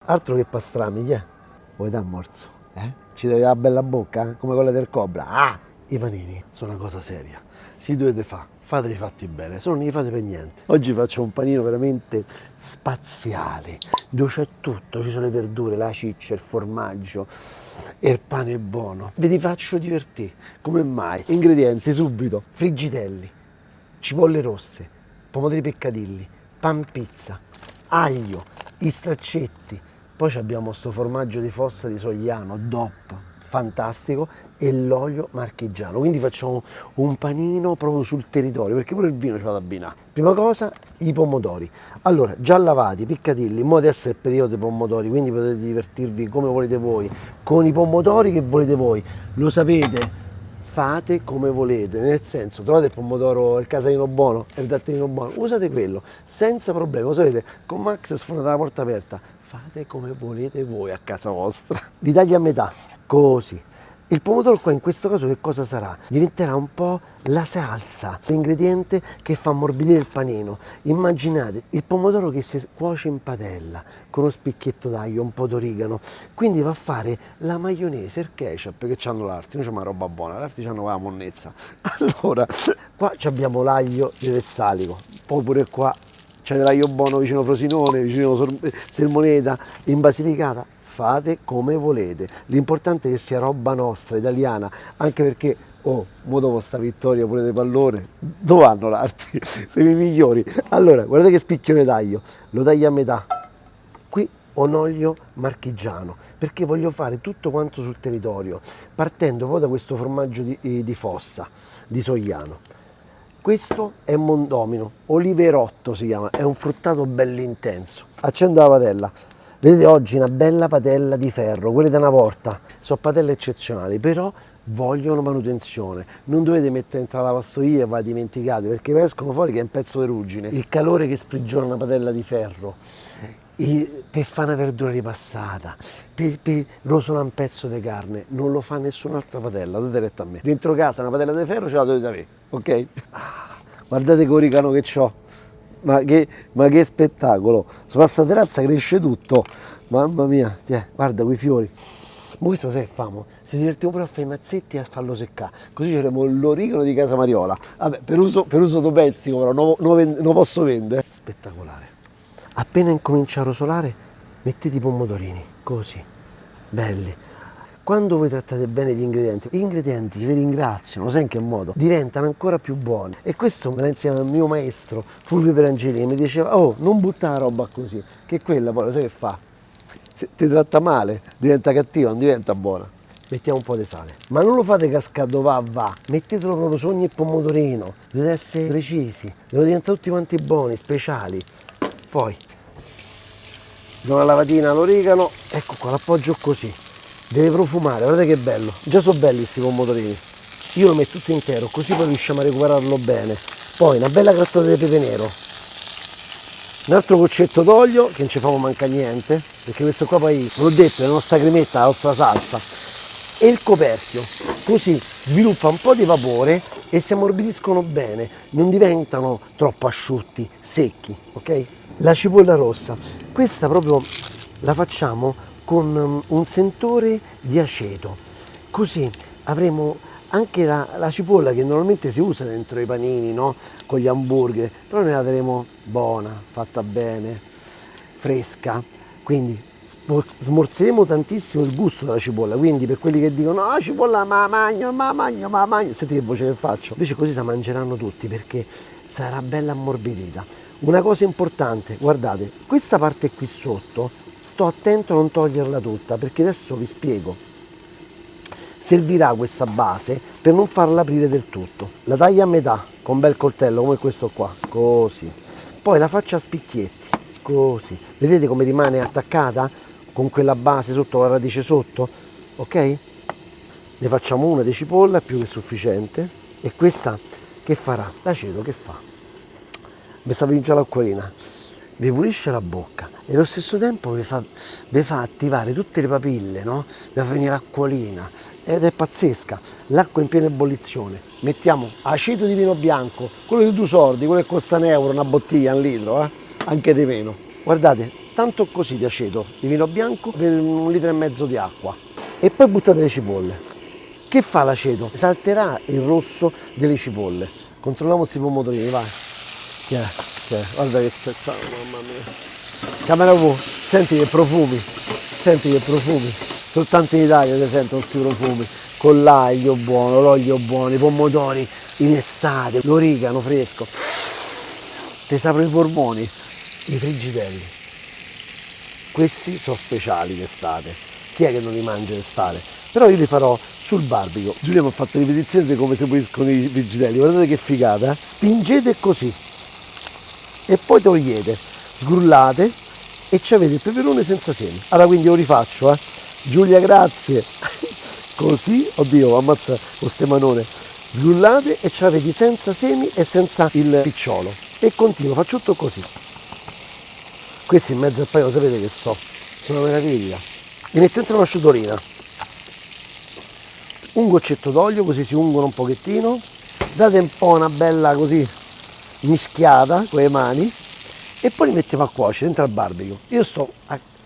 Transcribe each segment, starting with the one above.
Altro che pastrami, chi è? Vuoi dar morso? Ci devi dare una bella bocca, come quella del Cobra. Ah! I panini sono una cosa seria. Si dovete fare, fateli fatti bene, se non li fate per niente. Oggi faccio un panino veramente spaziale, dove c'è tutto, ci sono le verdure, la ciccia, il formaggio e il pane è buono. Vi faccio divertire, come mai? Ingredienti subito: friggitelli, cipolle rosse, pomodori peccadilli, pan pizza, aglio, i straccetti. Poi abbiamo sto formaggio di fossa di Sogliano, DOP, fantastico, e l'olio marchigiano. Quindi facciamo un panino proprio sul territorio, perché pure il vino ce l'ha da abbinare. Prima cosa, i pomodori. Allora, già lavati, piccatelli, in modo di essere il periodo dei pomodori, quindi potete divertirvi come volete voi, con i pomodori che volete voi. Lo sapete, fate come volete, nel senso, trovate il pomodoro, il casalino buono, il datterino buono, usate quello, senza problemi. Lo sapete, con Max sfondate la porta aperta, fate come volete voi a casa vostra. Li tagli a metà, così. Il pomodoro qua in questo caso che cosa sarà? Diventerà un po' la salsa, l'ingrediente che fa ammorbidire il panino. Immaginate il pomodoro che si cuoce in padella con uno spicchietto d'aglio, un po' d'origano, quindi va a fare la maionese, il ketchup, che hanno l'arti, noi c'è una roba buona, l'arti c'hanno la monnezza. Allora, qua abbiamo l'aglio di Vessalico, poi pure qua c'è l'aglio buono vicino Frosinone, vicino Sermoneta, in Basilicata. Fate come volete, l'importante è che sia roba nostra, italiana, anche perché, mo dopo sta vittoria pure dei pallone, dove vanno l'arti? Siamo i migliori. Allora, guardate che spicchione d'aglio, lo taglio a metà, qui ho un olio marchigiano, perché voglio fare tutto quanto sul territorio, partendo poi da questo formaggio di fossa, di Sogliano. Questo è Mondomino, Oliverotto si chiama, è un fruttato bello intenso. Accendo la padella. Vedete oggi una bella padella di ferro, quelle da una volta, sono padelle eccezionali, però vogliono manutenzione. Non dovete mettere dentro la lavastoviglie e va dimenticate, perché escono fuori che è un pezzo di ruggine. Il calore che sprigiona una padella di ferro, per fare una verdura ripassata, per rosolare un pezzo di carne, non lo fa nessun'altra padella, dovete retta a me. Dentro casa una padella di ferro ce la dovete avere, ok? Guardate che origano che ho. Ma che spettacolo! Su questa terrazza cresce tutto, mamma mia, guarda quei fiori. Ma questo sai che famo? Si divertiamo pure a fare i mazzetti e a farlo seccare, così avremo l'origano di casa Mariola. Vabbè, per uso domestico, però non posso vendere. Spettacolare. Appena incomincia a rosolare, mettete i pomodorini, così, belli. Quando voi trattate bene gli ingredienti vi ringraziano, sai in che modo? Diventano ancora più buoni. E questo me l'ha insegnato il mio maestro Fulvio Perangeli, che mi diceva: non buttare la roba così, che quella poi lo sai che fa? Se ti tratta male, diventa cattiva, non diventa buona. Mettiamo un po' di sale, ma non lo fate cascare dove va, mettetelo proprio su ogni pomodorino, dovete essere precisi, devono diventare tutti quanti buoni, speciali. Poi do una lavatina all'origano, ecco qua, l'appoggio così. Deve profumare, guardate che bello, già sono belli questi pomodorini. Io lo metto tutto intero, così poi riusciamo a recuperarlo bene. Poi una bella grattata di pepe nero, un altro goccetto d'olio, che non ci fa mancare niente, perché questo qua poi, l'ho detto, è la nostra cremetta, la nostra salsa. E il coperchio, così sviluppa un po' di vapore e si ammorbidiscono bene, non diventano troppo asciutti, secchi, ok? La cipolla rossa, questa proprio la facciamo con un sentore di aceto, così avremo anche la cipolla che normalmente si usa dentro i panini, no? Con gli hamburger, però noi la daremo buona, fatta bene, fresca, quindi smorzeremo tantissimo il gusto della cipolla, quindi per quelli che dicono no, cipolla ma magno, senti che voce che faccio? Invece così la mangeranno tutti, perché sarà bella ammorbidita. Una cosa importante, guardate, questa parte qui sotto, sto attento a non toglierla tutta, perché adesso vi spiego. Servirà questa base per non farla aprire del tutto. La taglio a metà con un bel coltello come questo qua, così. Poi la faccio a spicchietti, così. Vedete come rimane attaccata con quella base sotto, la radice sotto? Ok? Ne facciamo una di cipolla, è più che sufficiente. E questa che farà? L'aceto che fa? Mi sta vincendo l'acquolina. Vi pulisce la bocca e allo stesso tempo vi fa attivare tutte le papille, no? Vi fa venire l'acquolina ed è pazzesca. L'acqua in piena ebollizione, mettiamo aceto di vino bianco, quello di 2 soldi, quello che costa €1, una bottiglia, 1 litro, anche di meno. Guardate, soltanto così di aceto, di vino bianco, per 1,5 litri di acqua. E poi buttate le cipolle. Che fa l'aceto? Salterà il rosso delle cipolle. Controlliamo questi pomodorini, vai. Che è? Guarda che spettacolo, mamma mia. Camera V, senti che profumi, senti che profumi. Soltanto in Italia si sentono questi profumi. Con l'aglio buono, l'olio buono, i pomodori in estate, l'origano fresco. Ti aprono i polmoni, i frigidelli. Questi sono speciali d'estate. Chi è che non li mangia d'estate? Però io li farò sul barbecue. Giulia mi ha fatto ripetizione di come si puliscono i frigidelli. Guardate che figata. Spingete così. E poi togliete, sgrullate e ci avete il peperone senza semi. Allora quindi lo rifaccio, Giulia, grazie. Così, oddio, ammazza con ste manone. Sgrullate e ce l'avete senza semi e senza il picciolo. E continuo, faccio tutto così. Questi in mezzo al pane lo sapete che sono una meraviglia. Li mettete dentro una ciotolina. Un goccetto d'olio, così si ungono un pochettino. Date un po' una bella così mischiata con le mani e poi li mettiamo a cuocere dentro al barbecue. Io sto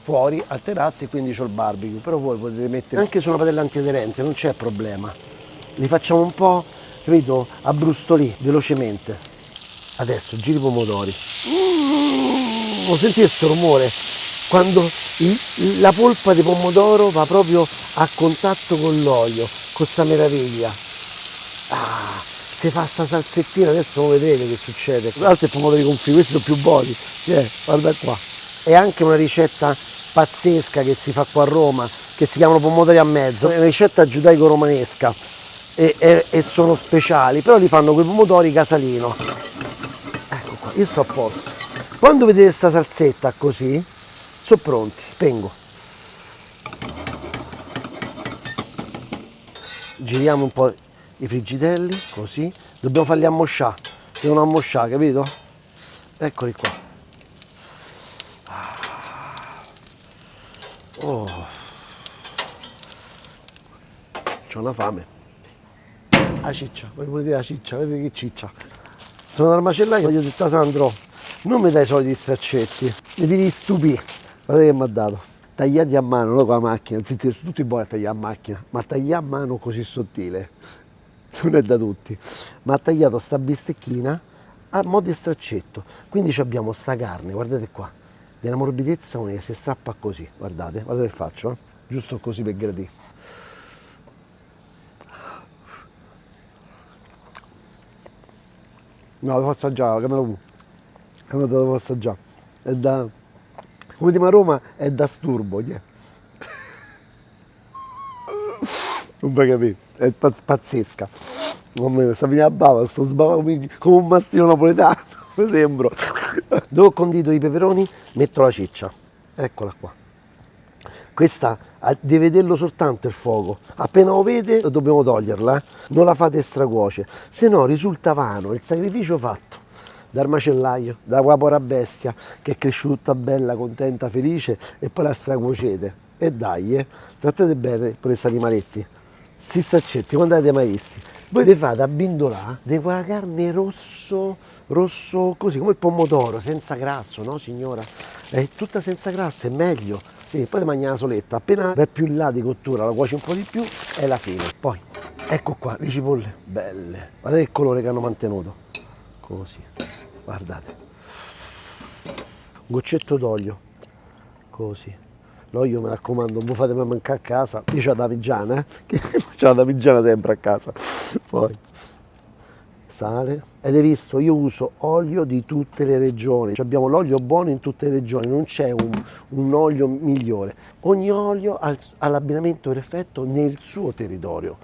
fuori al terrazzo e quindi ho il barbecue, però voi potete mettere anche su una padella antiaderente, non c'è problema. Li facciamo un po', capito, a brustolì, velocemente. Adesso giri i pomodori. Lo sentite questo rumore? Quando la polpa di pomodoro va proprio a contatto con l'olio, con sta meraviglia. Se fa sta salsettina, adesso lo vedrete che succede. Tra l'altro i pomodori confit, questi sono più buoni. Guarda qua. È anche una ricetta pazzesca che si fa qua a Roma, che si chiamano pomodori a mezzo. È una ricetta giudaico-romanesca e sono speciali, però li fanno con i pomodori casalino. Ecco qua, io sto a posto. Quando vedete questa salsetta così, sono pronti. Spengo. Giriamo un po' i frigidelli, così. Dobbiamo farli ammosciare. Devono ammosciare, capito? Eccoli qua. Oh. C'ho una fame. La ciccia, voi volete la ciccia? Vedete che ciccia? Sono dal macellaio, gli ho detto a Sandro, non mi dai i soliti straccetti, mi devi stupire. Guardate che mi ha dato. Tagliati a mano, non con la macchina, tutti buoni a tagliare a macchina, ma tagliare a mano così sottile non è da tutti. Ma ha tagliato sta bistecchina a mo' di straccetto. Quindi abbiamo sta carne, guardate qua, della morbidezza unica, si strappa così, guardate che faccio, giusto così per gradire. No, devo assaggiare, camera V. La devo assaggiare. È da, come diciamo a Roma, è da sturbo, non puoi capire, è pazzesca. Mamma mia, sta venendo a bava, sto sbavando come un mastino napoletano, mi sembro. Dove ho condito i peperoni, metto la ciccia. Eccola qua. Questa deve vederlo soltanto il fuoco. Appena lo vede dobbiamo toglierla, non la fate stracuocere, se no risulta vano il sacrificio fatto dal macellaio, da quella povera bestia che è cresciuta bella, contenta, felice e poi la stracuocete. E dai, trattate bene per questi animaletti. Sti straccetti, quando avete mai visti? Voi vi fate abbindolare di quella carne rosso così come il pomodoro, senza grasso, no signora? È tutta senza grasso, è meglio. Sì, poi ti mangi la soletta, appena vai più in là di cottura, la cuoci un po' di più, è la fine. Poi, ecco qua, le cipolle, belle. Guardate il colore che hanno mantenuto. Così, guardate. Un goccetto d'olio, così. L'olio mi raccomando, non vi fate mai mancare a casa. Io c'ho la Davigiana, che c'ho la Davigiana sempre a casa. Poi, sale. Ed hai visto, io uso olio di tutte le regioni. Abbiamo l'olio buono in tutte le regioni, non c'è un olio migliore. Ogni olio ha l'abbinamento perfetto nel suo territorio.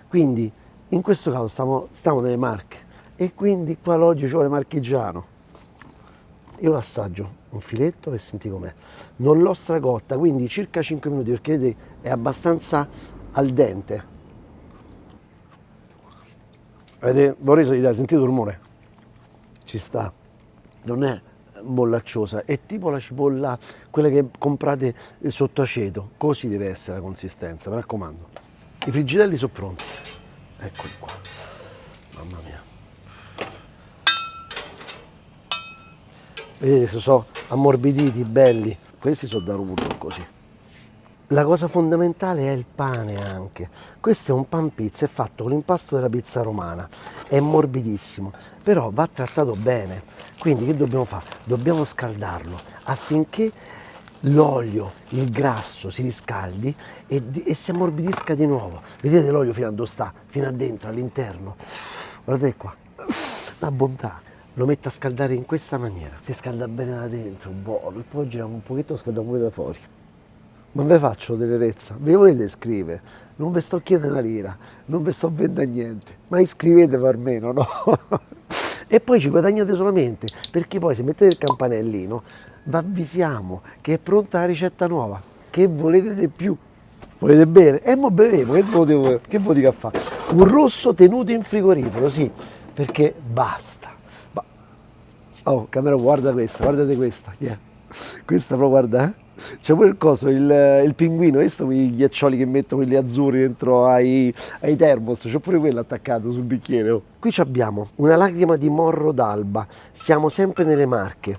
Quindi, in questo caso stiamo nelle Marche e quindi qua l'olio ci vuole marchigiano. Io lo assaggio un filetto per sentire com'è. Non l'ho stracotta, quindi circa 5 minuti, perché vedete è abbastanza al dente. Avete vorrei sentito il rumore? Ci sta. Non è mollacciosa, è tipo la cipolla, quella che comprate sotto aceto. Così deve essere la consistenza, mi raccomando. I frigidelli sono pronti. Eccoli qua. Mamma mia. Vedete, sono ammorbiditi, belli. questi sono da rulo così. La cosa fondamentale è il pane anche. Questo è un pan pizza, è fatto con l'impasto della pizza romana, è morbidissimo, però va trattato bene. Quindi che dobbiamo fare? Dobbiamo scaldarlo affinché l'olio, il grasso si riscaldi e si ammorbidisca di nuovo. Vedete l'olio fino a dove sta? Fino a dentro, all'interno. Guardate qua, la bontà. Lo metto a scaldare in questa maniera. Si scalda bene da dentro, buono, e poi giriamo un pochetto, lo scaldiamo pure da fuori. Non vi faccio tenerezza, vi volete iscrivere? Non vi sto chiedendo una lira, non vi sto vendendo niente, ma iscrivetevi almeno, no? E poi ci guadagnate solamente, perché poi se mettete il campanellino, vi avvisiamo che è pronta la ricetta nuova. Che volete di più? Volete bere? E mo bevevo, che vuol dire a fare? Un rosso tenuto in frigorifero, sì, perché basta. Oh, camera, guardate questa, yeah. Questa però guarda, c'è pure il coso, il pinguino, visto quei ghiaccioli che mettono quelli azzurri dentro ai termos, c'è pure quello attaccato sul bicchiere. Oh. Qui abbiamo una lacrima di Morro d'Alba, siamo sempre nelle Marche,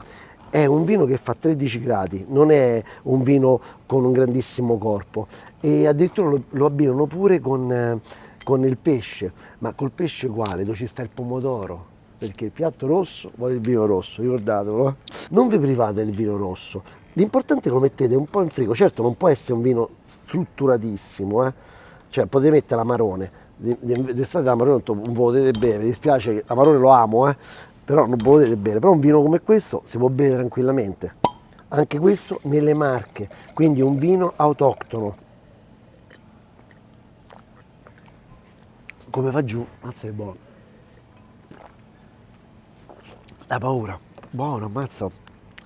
è un vino che fa 13 gradi, non è un vino con un grandissimo corpo e addirittura lo abbinano pure con il pesce, ma col pesce uguale, dove ci sta il pomodoro. Perché il piatto rosso vuole il vino rosso, ricordatelo. Non vi private del vino rosso, l'importante è che lo mettete un po' in frigo, certo non può essere un vino strutturatissimo, cioè potete mettere l'amarone, d'estate l'amarone non ve lo potete bere, mi dispiace che l'amarone lo amo, però non ve lo potete bere, però un vino come questo si può bere tranquillamente, anche questo nelle Marche, quindi un vino autoctono. Come va giù? Mazza è buono. La paura, buono, ammazza,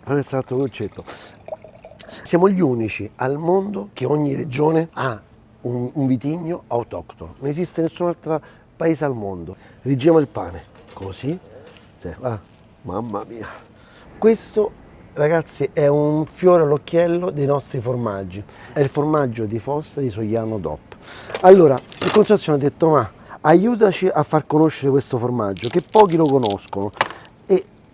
non è stato un concetto. Siamo gli unici al mondo che ogni regione ha un vitigno autoctono, non esiste nessun altro paese al mondo. Rigiamo il pane, così, sì, mamma mia. Questo, ragazzi, è un fiore all'occhiello dei nostri formaggi, è il formaggio di Fossa di Sogliano DOP. Allora, il consorzio ha detto, ma aiutaci a far conoscere questo formaggio, che pochi lo conoscono.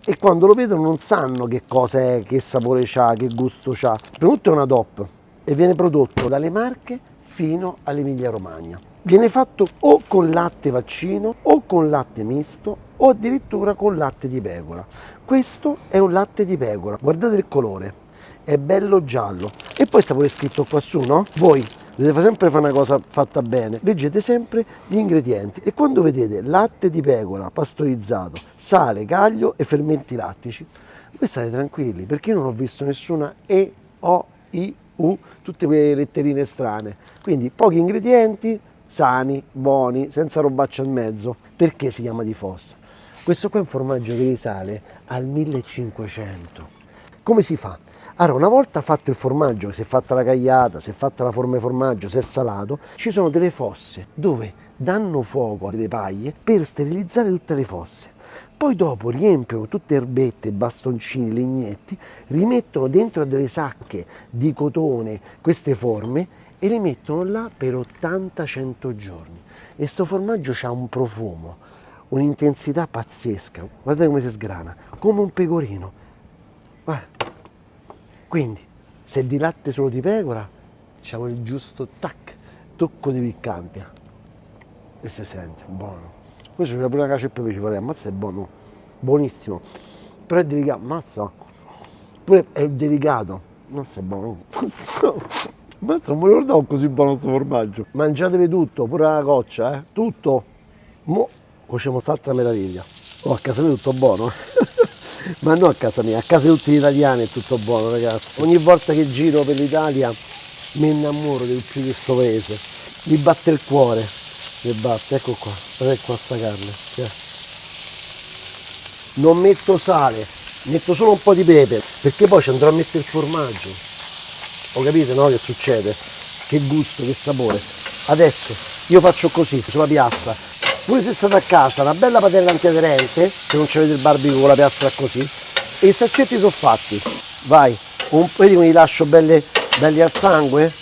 E quando lo vedono non sanno che cosa è, che sapore c'ha, che gusto c'ha. Prima di tutto è una DOP e viene prodotto dalle Marche fino all'Emilia Romagna. Viene fatto o con latte vaccino o con latte misto o addirittura con latte di pecora. Questo è un latte di pecora, guardate il colore, è bello giallo. E poi sta pure scritto qua su, no? Voi dovete sempre fare una cosa fatta bene, leggete sempre gli ingredienti e quando vedete latte di pecora pastorizzato, sale, caglio e fermenti lattici, voi state tranquilli perché io non ho visto nessuna E, O, I, U, tutte quelle letterine strane. Quindi pochi ingredienti, sani, buoni, senza robaccia al mezzo. Perché si chiama di Fossa? Questo qua è un formaggio che risale al 1500. Come si fa? Allora, una volta fatto il formaggio, si è fatta la cagliata, si è fatta la forma di formaggio, si è salato, ci sono delle fosse dove danno fuoco alle paglie per sterilizzare tutte le fosse. Poi dopo riempiono tutte erbette, bastoncini, legnetti, rimettono dentro a delle sacche di cotone queste forme e le mettono là per 80-100 giorni. E sto formaggio ha un profumo, un'intensità pazzesca. Guardate come si sgrana, come un pecorino. Guarda. Quindi, se di latte solo di pecora, diciamo il giusto tocco di piccante. E si sente, buono. Questo c'è pure una cacio e pepe, ci farei, ammazza è buono, buonissimo. Però è delicato, ammazza, pure è delicato, ammazza è buono. Ammazza, non mi ricordavo così buono questo formaggio. Mangiatevi tutto, pure la coccia, tutto. Mo' cuociamo quest'altra meraviglia. Oh, a casa mia è tutto buono. Ma non a casa mia, a casa di tutti gli italiani è tutto buono, ragazzi. Ogni volta che giro per l'Italia mi innamoro di più di questo paese. Mi batte il cuore. Mi batte, ecco qua, guardate qua sta carne. Non metto sale, metto solo un po' di pepe, perché poi ci andrò a mettere il formaggio. Ho capito, no? Che succede? Che gusto, che sapore. Adesso io faccio così, sulla piastra. Voi se state a casa, una bella padella antiaderente, se non avete il barbecue con la piastra così, e i saccetti sono fatti. Vai, vedi come li lascio belli al sangue?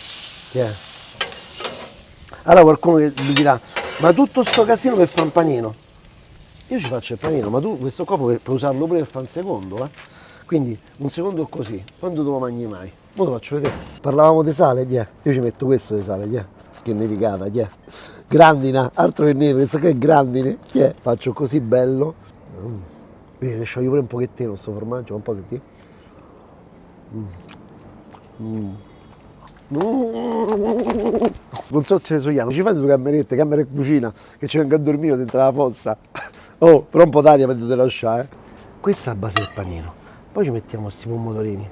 Allora qualcuno mi dirà, ma tutto sto casino per fare un panino? Io ci faccio il panino, ma tu questo copo puoi usarlo pure per fare un secondo, Quindi un secondo così, quando te lo mangi mai? Ora lo faccio vedere. Parlavamo di sale, yeah. Io ci metto questo di sale, yeah. Che nevicata, yeah. Grandina, altro che neve, questo che è grandine, yeah. Faccio così bello. Vedi, ne sciogli pure un pochettino sto formaggio, un po' senti. Non so se sogliamo, ci fate due camerette, camera e cucina, che ci vengo a dormire dentro la fossa. Oh, però un po' d'aria potete lasciare. Questa è la base del panino. Poi ci mettiamo questi pomodorini.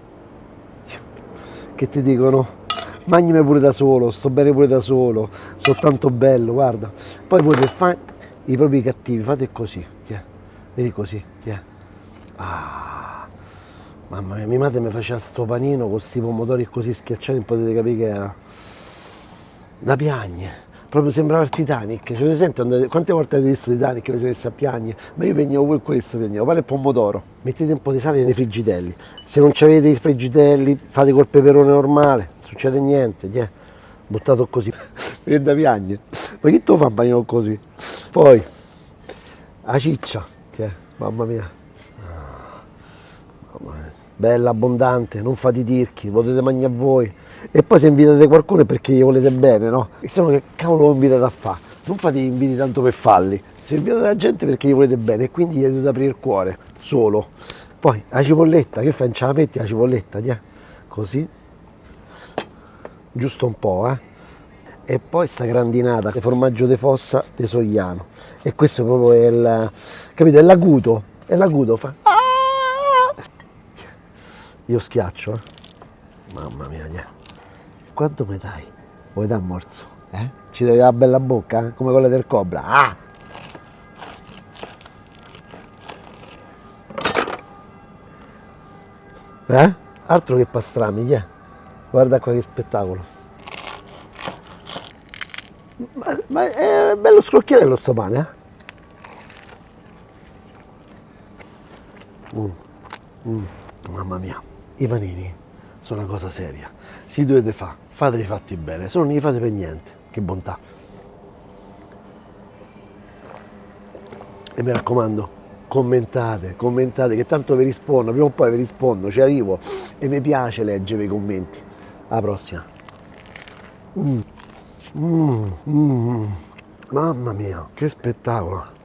Che ti dicono? Magnimi pure da solo, sto bene pure da solo, sono tanto bello, guarda. Poi voi per fare i propri cattivi, fate così, tiè. Vedi così, tiè. Ah, mamma mia, mia madre mi faceva sto panino con questi pomodori così schiacciati, non potete capire che era. Da piagne. Proprio sembrava il Titanic. Cioè, presente, quante volte avete visto Titanic che vi siete messi a piagne? Ma io piegnevo pure questo, piegnevo pane e pomodoro. Mettete un po' di sale nei frigidelli. Se non avete i frigidelli, fate col peperone normale, non succede niente, buttato così. È da piagne. Ma chi te lo fa un panino così? Poi, la ciccia, mamma mia. Mamma mia. Bella, abbondante, non fate i tirchi, potete mangiare a voi. E poi se invitate qualcuno è perché gli volete bene, no? E se no che cavolo lo invitate a fare? Non fate gli inviti tanto per farli. Se invitate la gente perché gli volete bene e quindi gli dovete aprire il cuore, solo. Poi la cipolletta, che fai? Non ce la metti la cipolletta, così. Giusto un po', E poi sta grandinata di formaggio di fossa di Sogliano. E questo proprio è il, capito? È l'acuto, fa. Io schiaccio, Mamma mia, Quanto mi dai? Vuoi dare morso? Ci devi dare una bella bocca, come quella del cobra. Ah! Altro che pastrami, Guarda qua che spettacolo. Ma è bello scrocchiarello sto pane, Mamma mia, i panini sono una cosa seria. Si dovete fare, fateli fatti bene, se no non li fate per niente. Che bontà. E mi raccomando, commentate, che tanto vi rispondo, prima o poi vi rispondo, ci arrivo e mi piace leggere i commenti. Alla prossima. Mamma mia, che spettacolo.